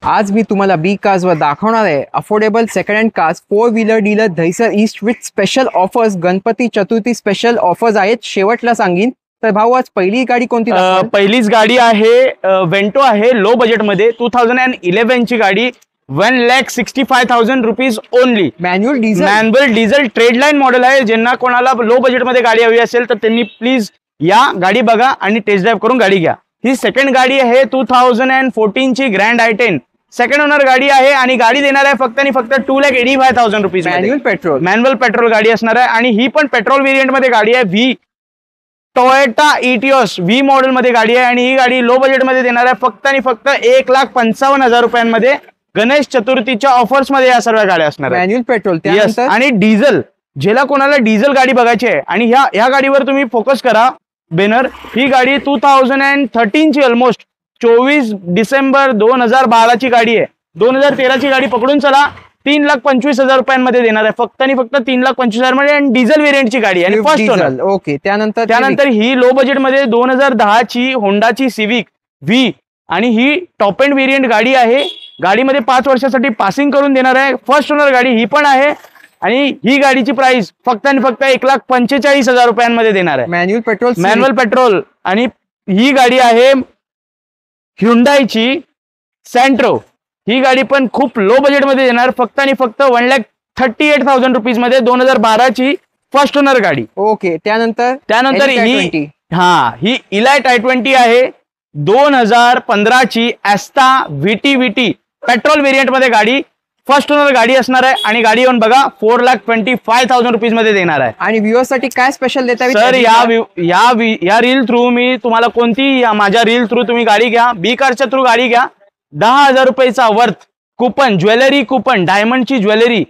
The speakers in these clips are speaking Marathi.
आज मी तुम्हाला बी कार्स वर दाखवणार आहे affordable second hand cars 4 wheeler dealer Dahisar east with special offers. Ganpati Chaturthi special offers आहेत, शेवटला सांगीन. तर भाऊ आज पहिली गाडी कोणती? पहिलीच गाडी आहे वेंटो आहे, लो बजेट मध्ये 2011 ची गाडी. 1,65,000 rupees only. Manual diesel trade line model आहे. ज्यांना कोणाला लो बजेट मध्ये गाडी हवी असेल तर त्यांनी प्लीज या गाडी बघा आणि टेस्ट ड्राइव्ह करून गाडी घ्या. ही सेकंड गाडी आहे 2014 ची ग्रँड i10. सेकंड ओनर गाडी आहे आणि गाडी देणार आहे फक्त आणि फक्त 2,85,000 रुपीज. मॅन्युअल पेट्रोल गाडी असणार आहे आणि ही पण पेट्रोल व्हेरियंट मध्ये गाडी आहे. V Toyota Etios V model मध्ये गाडी आहे आणि ही गाडी लो बजेट मध्ये देणार आहे फक्त आणि फक्त 1,55,000 रुपयांमध्ये. गणेश चतुर्थीच्या ऑफर्स मध्ये या सर्व गाड्या असणार आहेत. मॅन्युअल पेट्रोल आणि डिझेल. ज्याला कोणाला डिझेल गाडी बघायची आहे आणि ह्या गाडीवर तुम्ही फोकस करा. बेनर ही गाडी 2013 ची ऑलमोस्ट 24 डिसेंबर 2012 ची गाडी आहे. 2013 ची गाडी पकडून चला. 3,25,000 रुपयांमध्ये देणार आहे फक्त आणि फक्त 3,25,000 मध्ये. आणि डिझेल व्हेरियंटची गाडी आणि फर्स्ट ओनर. ओके. त्यानंतर ही लो बजेट मध्ये 2010 ची होंडाची सिविक व्ही आणि ही टॉप एंड व्हेरियंट गाडी आहे. गाडीमध्ये 5 वर्षासाठी पासिंग करून देणार आहे. फर्स्ट ओनर गाडी ही पण आहे आणि ही गाडीची प्राइस फक्त आणि फक्त 1,45,000 रुपयांमध्ये देणार आहे. Manual petrol. आणि ही गाडी आहे ह्युंडाईची सँट्रो. ही गाडी पण खूप लो बजेट मध्ये देणार फक्त आणि फक्त 1,38,000 रुपीज मध्ये. 2012 ची फर्स्ट ओनर गाडी. ओके. त्यानंतर ही इलाइट i20 आहे. 2015 ची ॲस्टा व्हीटी पेट्रोल व्हेरियंट मध्ये गाडी. फर्स्ट ओनर गाडी असणार आहे आणि गाडी येऊन बघा 4,25,000 रुपीज मध्ये देणार आहे. आणि व्ह्यूअर्स साठी काय स्पेशल देता सर? या रील थ्रू मी तुम्हाला कोणती माझ्या रील थ्रू तुम्ही गाडी घ्या, बी कारच्या थ्रू गाडी घ्या. 10,000 रुपयाचा वर्थ कुपन, ज्वेलरी कुपन, डायमंडची ज्वेलरी,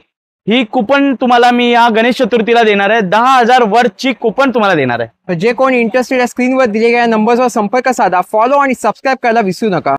ही कुपन तुम्हाला मी या गणेश चतुर्थीला देणार आहे. 10,000 वर्थची कुपन तुम्हाला देणार आहे. जे कोण इंटरेस्टेड आहे स्क्रीनवर दिलेल्या नंबरवर संपर्क साधा, फॉलो आणि सबस्क्राईब करायला विसरू नका.